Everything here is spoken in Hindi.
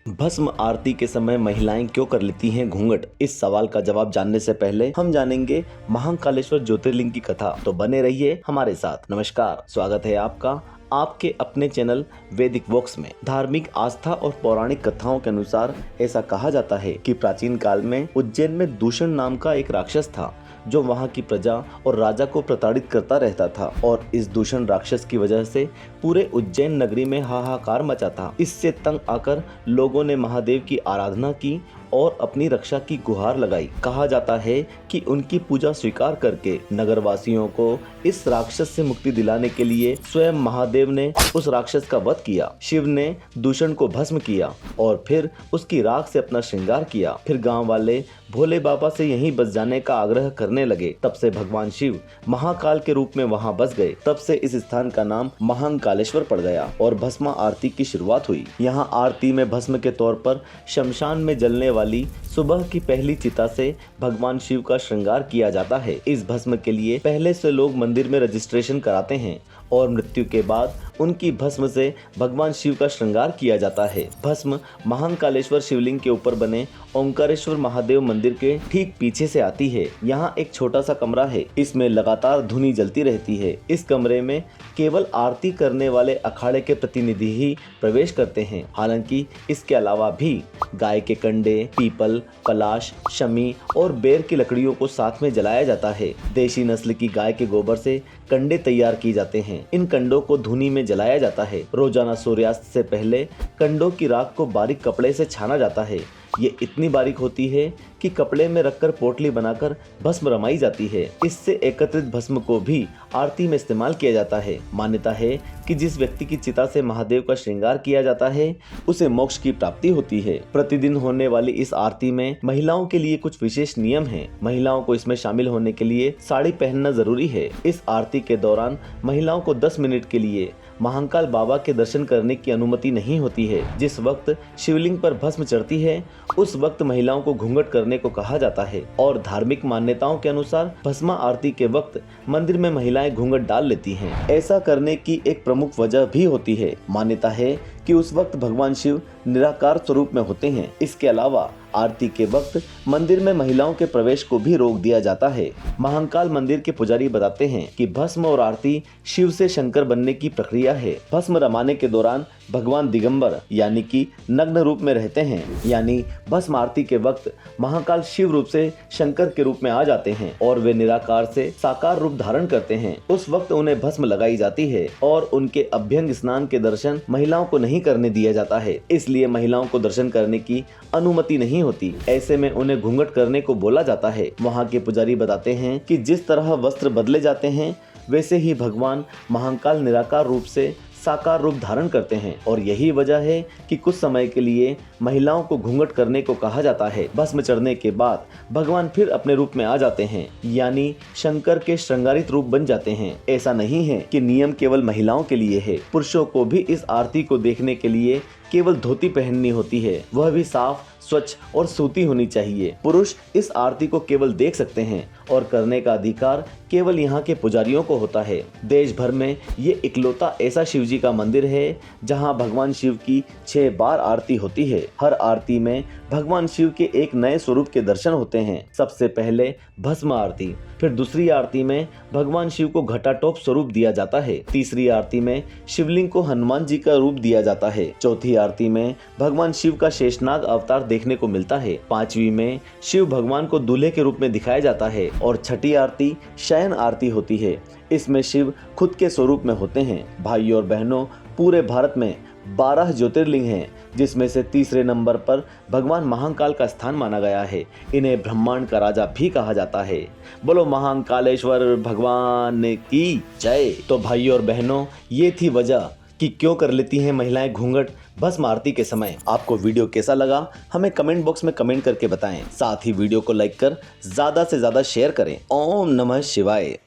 भस्म आरती के समय महिलाएं क्यों कर लेती हैं घूंघट? इस सवाल का जवाब जानने से पहले हम जानेंगे महाकालेश्वर ज्योतिर्लिंग की कथा। तो बने रहिए हमारे साथ। नमस्कार, स्वागत है आपका आपके अपने चैनल वैदिक वॉक्स में। धार्मिक आस्था और पौराणिक कथाओं के अनुसार ऐसा कहा जाता है कि प्राचीन काल में उज्जैन में दूषण नाम का एक राक्षस था जो वहां की प्रजा और राजा को प्रताड़ित करता रहता था, और इस दूषण राक्षस की वजह से पूरे उज्जैन नगरी में हाहाकार मचा था। इससे तंग आकर लोगों ने महादेव की आराधना की और अपनी रक्षा की गुहार लगाई। कहा जाता है कि उनकी पूजा स्वीकार करके नगरवासियों को इस राक्षस से मुक्ति दिलाने के लिए स्वयं महादेव ने उस राक्षस का वध किया। शिव ने दूषण को भस्म किया और फिर उसकी राख से अपना श्रृंगार किया। फिर गांव वाले भोले बाबा से यहीं बस जाने का आग्रह करने लगे। तब से भगवान शिव महाकाल के रूप में वहां बस गए। तब से इस स्थान का नाम महाकालेश्वर पड़ गया और भस्म आरती की शुरुआत हुई। यहाँ आरती में भस्म के तौर पर शमशान में जलने वाली सुबह की पहली चिता से भगवान शिव का श्रृंगार किया जाता है। इस भस्म के लिए पहले से लोग मंदिर में रजिस्ट्रेशन कराते हैं और मृत्यु के बाद उनकी भस्म से भगवान शिव का श्रृंगार किया जाता है। भस्म महाकालेश्वर शिवलिंग के ऊपर बने ओंकारेश्वर महादेव मंदिर के ठीक पीछे से आती है। यहाँ एक छोटा सा कमरा है, इसमें लगातार धुनी जलती रहती है। इस कमरे में केवल आरती करने वाले अखाड़े के प्रतिनिधि ही प्रवेश करते हैं। हालांकि इसके अलावा भी गाय के कंडे, पीपल, पलाश, शमी और बेर की लकड़ियों को साथ में जलाया जाता है। देशी नस्ल की गाय के गोबर से कंडे तैयार किए जाते हैं। इन कंडों को धुनी में जलाया जाता है। रोजाना सूर्यास्त से पहले कंडों की राख को बारीक कपड़े से छाना जाता है। ये इतनी बारीक होती है कि कपड़े में रखकर पोटली बनाकर भस्म रमाई जाती है। इससे एकत्रित भस्म को भी आरती में इस्तेमाल किया जाता है। मान्यता है कि जिस व्यक्ति की चिता से महादेव का श्रृंगार किया जाता है उसे मोक्ष की प्राप्ति होती है। प्रतिदिन होने वाली इस आरती में महिलाओं के लिए कुछ विशेष नियम हैं। महिलाओं को इसमें शामिल होने के लिए साड़ी पहनना जरूरी है। इस आरती के दौरान महिलाओं को 10 मिनट के लिए महाकाल बाबा के दर्शन करने की अनुमति नहीं होती है। जिस वक्त शिवलिंग पर भस्म चढ़ती है उस वक्त महिलाओं को घूंघट करने को कहा जाता है, और धार्मिक मान्यताओं के अनुसार भस्म आरती के वक्त मंदिर में महिलाएं घूंघट डाल लेती हैं। ऐसा करने की एक प्रमुख वजह भी होती है। मान्यता है कि उस वक्त भगवान शिव निराकार स्वरूप में होते हैं। इसके अलावा आरती के वक्त मंदिर में महिलाओं के प्रवेश को भी रोक दिया जाता है। महाकाल मंदिर के पुजारी बताते हैं कि भस्म और आरती शिव से शंकर बनने की प्रक्रिया है। भस्म रमाने के दौरान भगवान दिगंबर यानी कि नग्न रूप में रहते हैं, यानी भस्म आरती के वक्त महाकाल शिव रूप से शंकर के रूप में आ जाते हैं और वे निराकार से साकार रूप धारण करते हैं। उस वक्त उन्हें भस्म लगाई जाती है और उनके अभ्यंग स्नान के दर्शन महिलाओं को नहीं करने दिया जाता है। इसलिए महिलाओं को दर्शन करने की अनुमति नहीं होती। ऐसे में उन्हें घूंघट करने को बोला जाता है। वहाँ के पुजारी बताते हैं कि जिस तरह वस्त्र बदले जाते हैं वैसे ही भगवान महाकाल निराकार रूप से साकार रूप धारण करते हैं, और यही वजह है कि कुछ समय के लिए महिलाओं को घूंघट करने को कहा जाता है। भस्म चढ़ने के बाद भगवान फिर अपने रूप में आ जाते हैं, यानी शंकर के श्रृंगारित रूप बन जाते हैं। ऐसा नहीं है कि नियम केवल महिलाओं के लिए है। पुरुषों को भी इस आरती को देखने के लिए केवल धोती पहननी होती है, वह भी साफ, स्वच्छ और सूती होनी चाहिए। पुरुष इस आरती को केवल देख सकते हैं और करने का अधिकार केवल यहाँ के पुजारियों को होता है। देश भर में ये इकलौता ऐसा शिवजी का मंदिर है जहाँ भगवान शिव की 6 बार आरती होती है। हर आरती में भगवान शिव के एक नए स्वरूप के दर्शन होते हैं। सबसे पहले भस्म आरती, फिर दूसरी आरती में भगवान शिव को घटाटोप स्वरूप दिया जाता है। तीसरी आरती में शिवलिंग को हनुमान जी का रूप दिया जाता है। चौथी आरती में भगवान शिव का शेषनाग अवतार देखने को मिलता है। पांचवी में शिव भगवान को दूल्हे के रूप में दिखाया जाता है और छठी आरती शयन आरती होती है। इसमें शिव खुद के स्वरूप में होते हैं। भाई और बहनों, पूरे भारत में 12 ज्योतिर्लिंग हैं, जिसमें से तीसरे नंबर पर भगवान महाकाल का स्थान माना गया है। इन्हें ब्रह्मांड का राजा भी कहा जाता है। बोलो महाकालेश्वर भगवान की जय। तो भाइयों और बहनों, ये थी वजह कि क्यों कर लेती हैं महिलाएं घूंघट भस्म आरती के समय। आपको वीडियो कैसा लगा हमें कमेंट बॉक्स में कमेंट करके बताएं। साथ ही वीडियो को लाइक कर ज्यादा से ज्यादा शेयर करें। ओम नमः शिवाय।